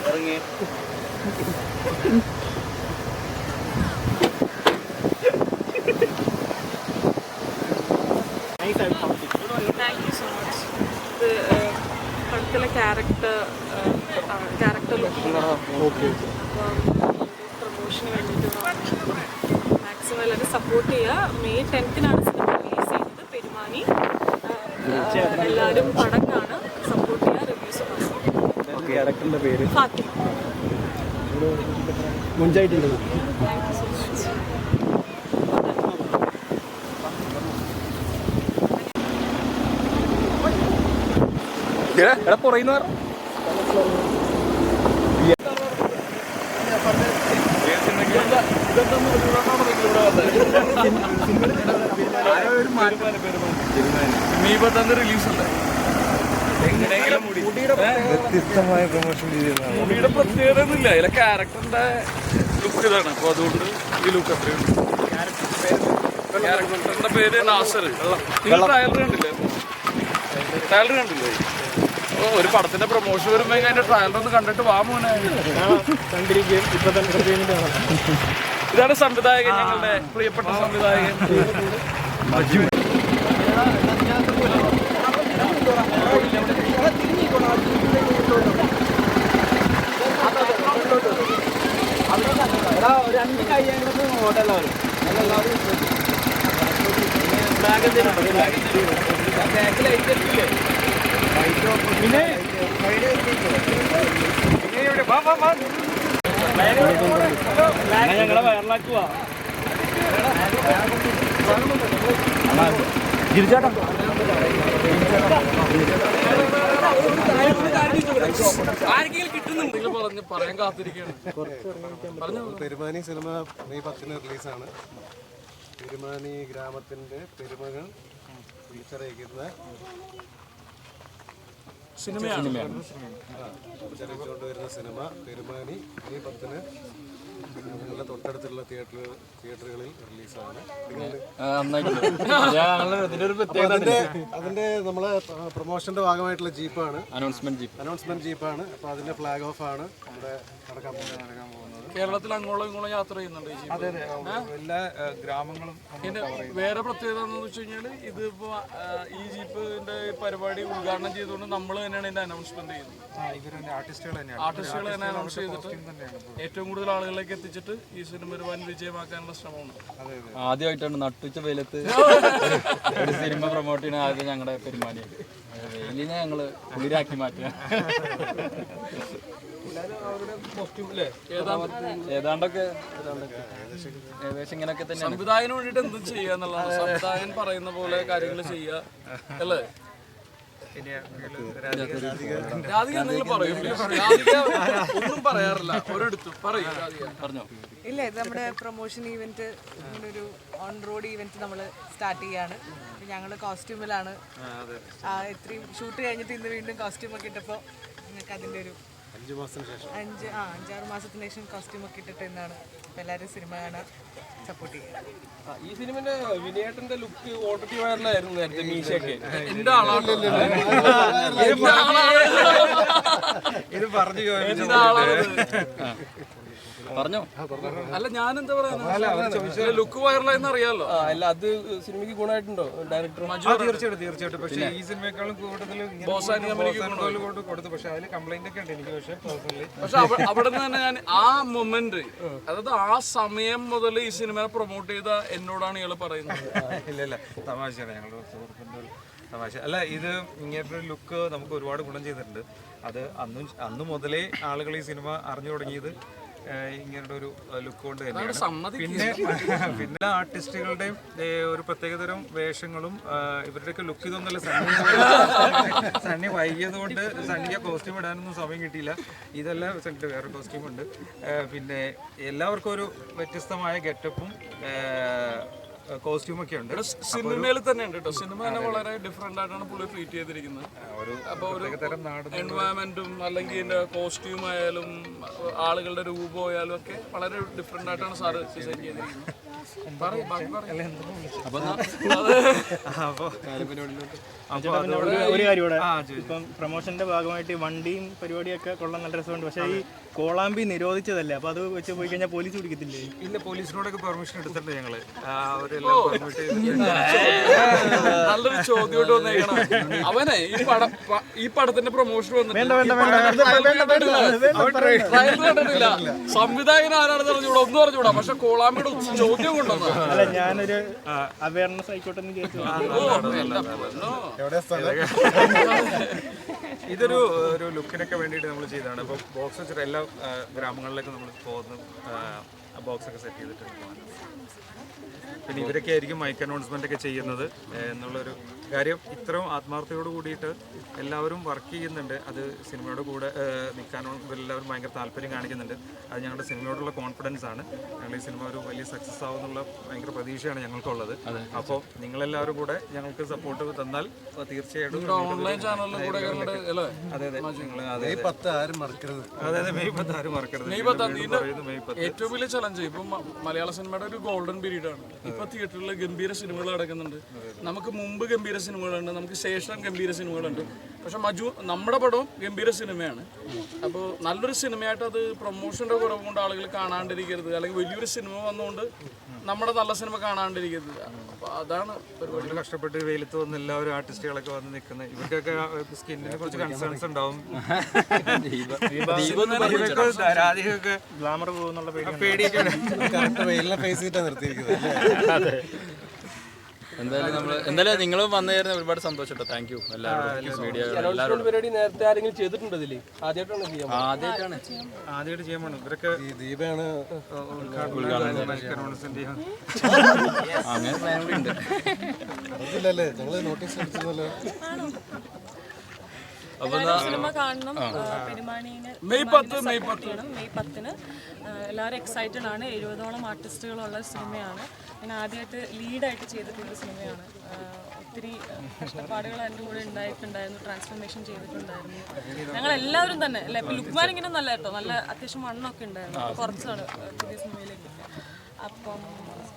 ഇറങ്ങി thank you so much. ഇത് പടത്തിലെ character പ്രൊമോഷന് വേണ്ടിയിട്ട് മാക്സിമം എല്ലാവരും സപ്പോർട്ട് ചെയ്യുക. മെയ് 10-നാണ് സിനിമ റിലീസ് ചെയ്യുന്നത്. പെരുമാനി എല്ലാവരും പടം കാണുക, സപ്പോർട്ട് ചെയ്യുക, റിവ്യൂസ് പറയുക. ഫാത്തിമ. മുൻചായിട്ടുണ്ട്. Thank you so much. പറയുന്ന റിലീസല്ലേ വ്യത്യസ്തമായ പ്രൊമോഷൻ രീതിയിലാണ്. മുടിയുടെ പ്രത്യേകത ഒന്നുമില്ല, അതിലെ ക്യാരക്ടറിന്റെ ലുക്ക് ഇതാണ്. അപ്പൊ അതുകൊണ്ട് ഈ ലുക്ക് അത്രയുണ്ട്. ക്യാരക്ടറിന്റെ പേര് നാസർ. നിങ്ങൾ ട്രയലർ കണ്ടില്ലേ? ഒരു പടത്തിന്റെ പ്രൊമോഷൻ വരുമ്പോ അതിന്റെ ട്രയലർ ഒന്ന് കണ്ടിട്ട് വാ മോനെ. ഇതാണ് സംവിധായകൻ, ഞങ്ങളുടെ പ്രിയപ്പെട്ട സംവിധായകൻ. രണ്ട് കയ്യാണ്ട് ഓട്ടെല്ലാവരും ഞങ്ങളെ വയറിലാക്കുക. തിരിച്ചാട്ടം ആരെങ്കിലും കിട്ടുന്നുണ്ടെങ്കിൽ പറയാൻ കാത്തിരിക്കുകയാണ്. പെരുമാനി സിനിമ മെയ് 10-ന് റിലീസാണ്. പെരുമാനി ഗ്രാമത്തിന്റെ പെരുമകൾ വിളിച്ചറിയിക്കുന്ന വിളിച്ചറിയിച്ചുകൊണ്ടുവരുന്ന സിനിമ പെരുമാനി മെയ് 10-ന് ഞങ്ങളുടെ തൊട്ടടുത്തുള്ള തിയേറ്ററുകളിൽ റിലീസാണ്. അതിന്റെ നമ്മളെ പ്രൊമോഷന്റെ ഭാഗമായിട്ടുള്ള ജീപ്പാണ്, അനൗൺസ്മെന്റ് ജീപ്പാണ്. അപ്പൊ അതിന്റെ ഫ്ലാഗ് ഓഫ് ആണ് ഇവിടെ നടക്കാൻ പോകുന്നത്. കേരളത്തിൽ അങ്ങോളം ഇങ്ങോളം യാത്ര ചെയ്യുന്നുണ്ട് എല്ലാ ഗ്രാമങ്ങളും. ഇതിന്റെ വേറെ പ്രത്യേകത എന്ന് വെച്ച് കഴിഞ്ഞാല് ഇതിപ്പോ ഈ ജീപ്പിന്റെ പരിപാടി ഉദ്ഘാടനം ചെയ്തുകൊണ്ട് നമ്മൾ തന്നെയാണ് ഇതിന്റെ അനൗൺസ്മെന്റ് ചെയ്യുന്നത്. ആർട്ടിസ്റ്റുകൾ തന്നെ അനൗൺസ് ചെയ്തിട്ട് ഏറ്റവും കൂടുതൽ ആളുകളിലേക്ക് എത്തിച്ചിട്ട് ഈ സിനിമ ഒരു വൻ വിജയമാക്കാനുള്ള ശ്രമമാണ്. ആദ്യമായിട്ടാണ് നട്ടുച്ച വെയിലത്ത് ഒരു സിനിമ പ്രൊമോട്ട് ചെയ്യുന്ന ആദ്യം ഞങ്ങളുടെ പെരുമാനി. വെയിലിനെ ഞങ്ങള് കുളിരാക്കി മാറ്റുക. ഏതാണ്ടൊക്കെ ഏകദേശം ഇങ്ങനെയൊക്കെ തന്നെ. സംവിധായകന് വേണ്ടിട്ട് എന്തും ചെയ്യുക എന്നുള്ളതാണ്. സംവിധായകൻ പറയുന്ന പോലെ കാര്യങ്ങൾ ചെയ്യുക അല്ലേ? രാധിക എന്തെങ്കിലും പറയും? ഒന്നും പറയാറില്ല, ഒരിടത്തും പറയും. പറഞ്ഞോ. ഇല്ല, ഇത് നമ്മുടെ പ്രൊമോഷൻ ഈവന്റ്, ഒരു ഓൺ റോഡ് ഈവന്റ് നമ്മൾ സ്റ്റാർട്ട് ചെയ്യാണ്. ഞങ്ങൾ കോസ്റ്റ്യൂമിലാണ്. ഇത്രയും ഷൂട്ട് കഴിഞ്ഞിട്ട് ഇന്ന് വീണ്ടും കോസ്റ്റ്യൂം ഒക്കെ ഇട്ടപ്പോൾ നിങ്ങൾക്ക് അതിൻ്റെ ഒരു 5-6 മാസത്തിന് ശേഷം കോസ്റ്റ്യൂം ഒക്കെ ഇട്ടിട്ട് എന്നാണ് എല്ലാവരും സിനിമ കാണാൻ സപ്പോർട്ട് ചെയ്യുക. ഈ സിനിമന്റെ വിനയേട്ടന്റെ ലുക്ക് ഓൾറെഡി വൈറലായിരുന്നു നേരത്തെ. മീശയൊക്കെ എന്റെ ആളാണ്. ഇത് പറഞ്ഞു പറഞ്ഞോ. അല്ല ഞാനെന്താ പറയുന്നത്, ലുക്ക് വൈറലായെന്ന് അറിയാലോ. അല്ല, അത് സിനിമയ്ക്ക് ഗുണമായിട്ടുണ്ടോ ഡയറക്ടർ? തീർച്ചയായിട്ടും. പക്ഷേ ഈ സിനിമയെക്കാളും കൂടുതൽ കൊടുത്തു. പക്ഷെ അതിൽ കംപ്ലൈന്റ് ഒക്കെ ഉണ്ട് എനിക്ക്. പക്ഷെ അവിടെ നിന്ന് തന്നെ ഞാൻ ആ മൊമെന്റ്, അതായത് ആ സമയം മുതൽ ഈ സിനിമയെ പ്രൊമോട്ട് ചെയ്ത എന്നോടാണ് ഇയാൾ പറയുന്നത്. ഇല്ല, തമാശയാണ്. ഞങ്ങളുടെ സുഹൃത്തിൻ്റെ ഒരു തമാശ. അല്ല, ഇത് ഇങ്ങനത്തെ ഒരു ലുക്ക് നമുക്ക് ഒരുപാട് ഗുണം ചെയ്തിട്ടുണ്ട്. അത് അന്ന് മുതലേ ആളുകൾ ഈ സിനിമ അറിഞ്ഞു തുടങ്ങിയത് ഇങ്ങനത്തെ ഒരു ലുക്ക് കൊണ്ട് തന്നെയാണ്. പിന്നെ ആർട്ടിസ്റ്റുകളുടെയും ഒരു പ്രത്യേകതരം വേഷങ്ങളും ഇവരുടെയൊക്കെ ലുക്ക് ഇതൊന്നുമല്ല. സണ്ണി വൈകിയത് കൊണ്ട് സണ്ണിക്ക് കോസ്റ്റ്യൂം ഇടാനൊന്നും സമയം കിട്ടിയില്ല. ഇതെല്ലാം സണ്ണിയുടെ വേറെ കോസ്റ്റ്യൂം ഉണ്ട്. പിന്നെ എല്ലാവർക്കും ഒരു വ്യത്യസ്തമായ ഗെറ്റപ്പും കോസ്റ്റ്യൂമൊക്കെ ഉണ്ട്. സിനിമയിൽ തന്നെ ഉണ്ട് കേട്ടോ. സിനിമ തന്നെ വളരെ ഡിഫറെന്റ് ആയിട്ടാണ് പുള്ളി ട്രീറ്റ് ചെയ്തിരിക്കുന്നത്. അപ്പോൾ ഒരു എൻവയറമെന്റും അല്ലെങ്കിൽ ഇതിന്റെ കോസ്റ്റ്യൂം ആയാലും ആളുകളുടെ രൂപമായാലും ഒക്കെ വളരെ ഡിഫറെന്റ് ആയിട്ടാണ് സാറ് ഡിസൈൻ ചെയ്തിരിക്കുന്നത്. ഒരു കാര്യം ഇവിടെ ഇപ്പം പ്രൊമോഷന്റെ ഭാഗമായിട്ട് വണ്ടിയും പരിപാടിയൊക്കെ കൊള്ളാൻ നല്ല രസമുണ്ട്. പക്ഷേ ഈ കോളാമ്പി നിരോധിച്ചതല്ലേ, അപ്പൊ അത് വെച്ച് പോയി കഴിഞ്ഞാൽ പോലീസ് പിടിക്കത്തില്ലേ? ഇല്ല, പോലീസിനോടൊക്കെ പെർമിഷൻ എടുത്തിട്ടുണ്ട് ഞങ്ങള്. നല്ലൊരു ചോദ്യമായിട്ട് വന്നേക്കണം. അവനെ ഈ പടത്തിന്റെ പ്രൊമോഷൻ വന്നിട്ടില്ല, സംവിധായകൻ ആരാണെന്ന് പറഞ്ഞുകൂടാ, ഒന്നും പറഞ്ഞുകൂടാ. പക്ഷെ കോളാമ്പിയുടെ ചോദ്യം കൊണ്ടുവന്നു. അല്ല, ഞാനൊരു അവയർനെസ് ആയിക്കോട്ടെ എന്ന് വിചാരിച്ചു. ഇതൊരു ലുക്കിനൊക്കെ വേണ്ടിയിട്ട് നമ്മൾ ചെയ്തതാണ്. ഇപ്പോൾ ബോക്സ് വെച്ചിട്ട് എല്ലാ ഗ്രാമങ്ങളിലേക്കും നമ്മൾ പോകുന്ന ബോക്സൊക്കെ സെറ്റ് ചെയ്തിട്ടുണ്ട്. പിന്നെ ഇവരൊക്കെ ആയിരിക്കും മൈക്ക് അനൗൺസ്മെൻ്റ് ഒക്കെ ചെയ്യുന്നത് എന്നുള്ളൊരു കാര്യം. ഇത്രയും ആത്മാർത്ഥതയോട് കൂടിയിട്ട് എല്ലാവരും വർക്ക് ചെയ്യുന്നുണ്ട്. അത് സിനിമയുടെ കൂടെ നിൽക്കാനോ എല്ലാവരും ഭയങ്കര താല്പര്യം കാണിക്കുന്നുണ്ട്. അത് ഞങ്ങളുടെ സിനിമയോടുള്ള കോൺഫിഡൻസ് ആണ്. ഞങ്ങൾ ഈ സിനിമ ഒരു വലിയ സക്സസ് ആവുന്നുള്ള ഭയങ്കര പ്രതീക്ഷയാണ് ഞങ്ങൾക്കുള്ളത്. അപ്പോൾ നിങ്ങളെല്ലാവരും കൂടെ ഞങ്ങൾക്ക് സപ്പോർട്ട് തന്നാൽ തീർച്ചയായിട്ടും ഓൺലൈൻ ചാനലിൽ കൂടെ അതെ അതെ നിങ്ങൾ അതെ May 10 ആരും മറക്കരുത്. അതെ അതെ May 10 ആരും മറക്കരുത്. May 10 ഏറ്റവും വലിയ ചലഞ്ച് ഇപ്പം മലയാള സിനിമയുടെ ഒരു ഗോൾഡൻ പീരീഡ് ആണ്. ഇപ്പൊ തിയേറ്ററിൽ ഗംഭീര സിനിമകൾ നടക്കുന്നുണ്ട്. നമുക്ക് മുമ്പ് ഗംഭീര സിനിമകളുണ്ട്, നമുക്ക് ശേഷം ഗംഭീര സിനിമകളുണ്ട്. പക്ഷെ മജു നമ്മുടെ പടവും ഗംഭീര സിനിമയാണ്. അപ്പോൾ നല്ലൊരു സിനിമയായിട്ട് അത് പ്രൊമോഷന്റെ കുറവ് കൊണ്ട് ആളുകൾ കാണാണ്ടിരിക്കരുത്, അല്ലെങ്കിൽ വലിയൊരു സിനിമ വന്നുകൊണ്ട് നമ്മുടെ നല്ല സിനിമ കാണാണ്ടിരിക്കരുത്. അപ്പോൾ അതാണ് പരിപാടി. കഷ്ടപ്പെട്ട് വെയിലത്ത് വന്ന് എല്ലാവരും ആർട്ടിസ്റ്റുകളൊക്കെ വന്ന് നിൽക്കുന്നത്. ഇവർക്കൊക്കെ സ്കിന്നിനെ കുറച്ച് കൺസേൺസ് ഉണ്ടാവും. രാധികയൊക്കെ ഗ്ലാമർ പോകുന്നുള്ള പേടിയൊക്കെ വെയിലിനെ ഫേസ് ചെയ്തിട്ടാണ് നിർത്തിയിരിക്കുന്നത്. എന്തായാലും നിങ്ങൾ വന്നേരുന്ന ഒരുപാട് സന്തോഷം കേട്ടോ. താങ്ക് യു എല്ലാവരും. മീഡിയ പരിപാടി നേരത്തെ ആരെങ്കിലും ചെയ്തിട്ടുണ്ട് ഇതില്? ആദ്യമായിട്ടാണ് ആദ്യമായിട്ട് ചെയ്യാൻ വേണം. ഇവരൊക്കെ ഈ ദീപയാണ് അങ്ങനെ പ്ലാൻ കൂടി ഉണ്ട്. അറിയില്ലല്ലേ, ഞങ്ങള് നോട്ടീസ് അടിച്ചിരുന്നല്ലോ. സിനിമ കാണണം. പെരുമാണീനെ May 10 May 10 എല്ലാവരും എക്സൈറ്റഡ് ആണ്. 70ഓളം ആർട്ടിസ്റ്റുകളുള്ള സിനിമയാണ്. ഞാൻ ആദ്യമായിട്ട് ലീഡായിട്ട് ചെയ്തിട്ടുള്ള സിനിമയാണ്. ഒത്തിരി കഷ്ടപ്പാടുകൾ എൻ്റെ കൂടെ ഉണ്ടായിട്ടുണ്ടായിരുന്നു. ട്രാൻസ്ഫോർമേഷൻ ചെയ്തിട്ടുണ്ടായിരുന്നു. ഞങ്ങൾ എല്ലാവരും തന്നെ അല്ല, ഇപ്പം ലുക്മാൻ ഇങ്ങനെ നല്ല കേട്ടോ, നല്ല അത്യാവശ്യം മണ്ണൊക്കെ ഉണ്ടായിരുന്നു. കുറച്ചാണ് പുതിയ സിനിമയിലേക്ക്. അപ്പം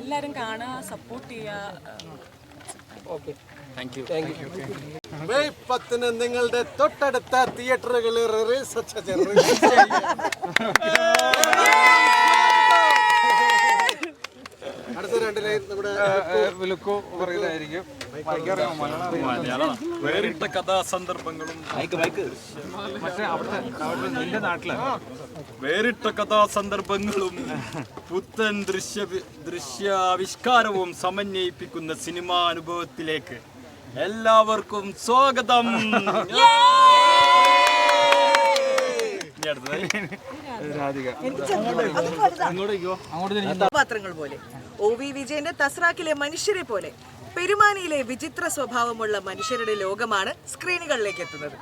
എല്ലാവരും കാണുക, സപ്പോർട്ട് ചെയ്യുക. Okay, thank you. May 10 നിങ്ങളുടെ തൊട്ടടുത്ത തിയേറ്ററുകളിൽ റിലീസ് അടുത്ത 2 ലൈൻ നമ്മുടെ ലുക്കോ പറയുന്നതായിരിക്കും. വേറിട്ട കഥാസന്ദർഭങ്ങളും പക്ഷേ അവിടെ നിന്റെ നാട്ടിലാണ് വേറിട്ട കഥാസന്ദർഭങ്ങളും പുത്തൻ ദൃശ്യാവിഷ്കാരവും സമന്വയിപ്പിക്കുന്ന സിനിമാ അനുഭവത്തിലേക്ക് എല്ലാവർക്കും സ്വാഗതം. പാത്രങ്ങൾ പോലെ OV വിജയന്റെ തസ്രാക്കിലെ മനുഷ്യരെ പോലെ പെരുമാനിയിലെ വിചിത്ര സ്വഭാവമുള്ള മനുഷ്യരുടെ ലോകമാണ് സ്ക്രീനുകളിലേക്ക് എത്തുന്നത്.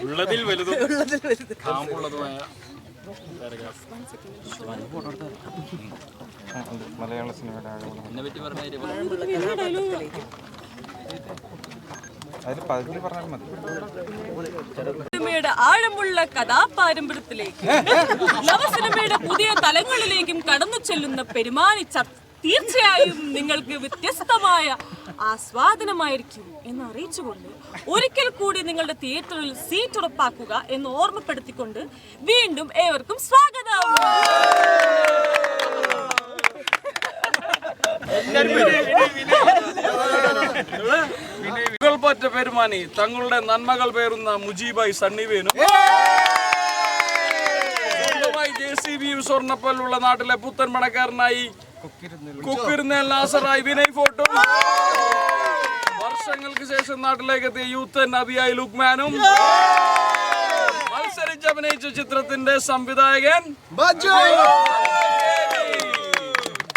ഉള്ളതിൽ വലുതും മലയാള സിനിമയുടെ എന്നെ പറ്റി പറഞ്ഞ അതിൽ പകുതി പറഞ്ഞാൽ മതി. സിനിമയുടെ ആഴമുള്ള കഥാപാരമ്പര്യത്തിലേക്ക് നവസിനിമയുടെ പുതിയ തലങ്ങളിലേക്കും കടന്നു ചെല്ലുന്ന പെരുമാനി തീർച്ചയായും നിങ്ങൾക്ക് വ്യത്യസ്തമായ ആസ്വാദനമായിരിക്കും എന്ന് അറിയിച്ചുകൊണ്ട് ഒരിക്കൽ കൂടി നിങ്ങളുടെ തിയേറ്ററിൽ സീറ്റ് ഉറപ്പാക്കുക എന്ന് ഓർമ്മപ്പെടുത്തിക്കൊണ്ട് വീണ്ടും ഏവർക്കും സ്വാഗതം. പറ്റ പെരുമാനി തങ്ങളുടെ നന്മകൾ പേറുന്ന മുജീബായി സണ്ണിവേനും സ്വന്തമായി JCBയും സ്വർണ്ണപ്പല്ലുള്ള നാട്ടിലെ പുത്തൻ പണക്കാരനായി കുക്കിരുന്നേൽ നാസറായി വിനയ് ഫോർട്ടും വർഷങ്ങൾക്ക് ശേഷം നാട്ടിലേക്ക് എത്തിയ യൂത്ത് നബിയായി ലുക്മാനും മത്സരിച്ചഭിനയിച്ച ചിത്രത്തിന്റെ സംവിധായകൻ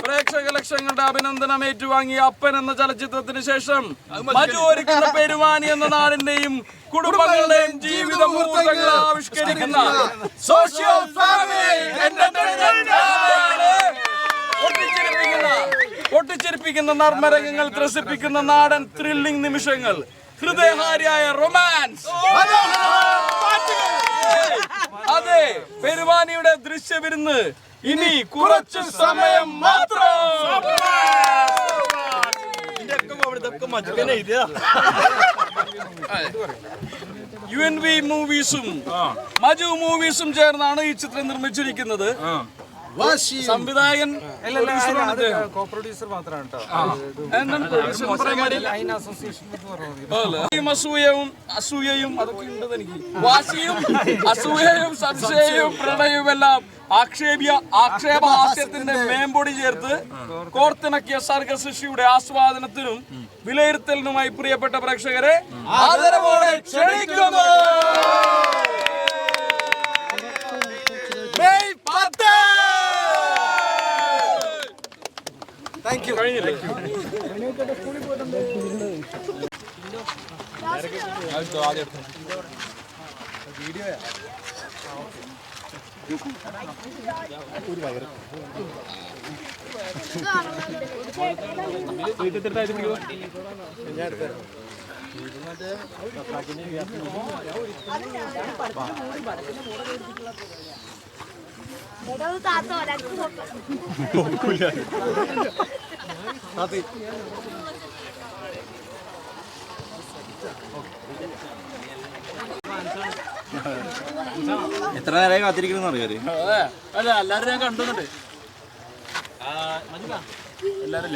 പ്രേക്ഷക ലക്ഷങ്ങളുടെ അഭിനന്ദനം ഏറ്റുവാങ്ങിയ അപ്പൻ എന്ന ചലച്ചിത്രത്തിന് ശേഷം മജു ഒരുക്കുന്ന പെരുമാനി എന്ന നാടിന്റെയും കുടുംബങ്ങളുടെയും ജീവിത മുഹൂർത്തങ്ങൾ നിമിഷങ്ങൾ ആവിഷ്കരിക്കുന്ന സോഷ്യൽ ഫാമിലി എന്റർടൈൻമെന്റ് പൊട്ടിച്ചിരിപ്പിക്കുന്ന നർമ്മരംഗങ്ങൾ ത്രസിപ്പിക്കുന്ന നാടൻ ത്രില്ലിംഗ് നിമിഷങ്ങൾ, ഹൃദയഹാരിയായ റൊമാൻസ്. അതെ, പെരുമാനിയുടെ ദൃശ്യവിരുന്ന് ഇനി കുറച്ചു സമയം മാത്രം. UNV മൂവീസും മജു മൂവീസും ചേർന്നാണ് ഈ ചിത്രം നിർമ്മിച്ചിരിക്കുന്നത്. സംവിധായകൻ കോ-പ്രൊഡ്യൂസർ മാത്രമാണ് കേട്ടോ. അസൂയയും അതൊക്കെ ഉണ്ടെന്ന് എനിക്ക്. വാശിയും അസൂയയും സംശയവും പ്രണയവുമെല്ലാം ആക്ഷേപഹാസ്യത്തിന്റെ മേമ്പൊടി ചേർത്ത് കോർത്തിണക്കിയ സർഗസൃഷ്ടിയുടെ ആസ്വാദനത്തിനും വിലയിരുത്തലിനുമായി പ്രിയപ്പെട്ട പ്രേക്ഷകരെ ആദരവോടെ ക്ഷണിക്കുന്നു. Thank you. എത്ര നേരമായി കാത്തിരിക്കുന്നു അറിയാറ്? അല്ല, എല്ലാരും ഞാൻ കണ്ടുന്നുണ്ട്. എല്ലാരും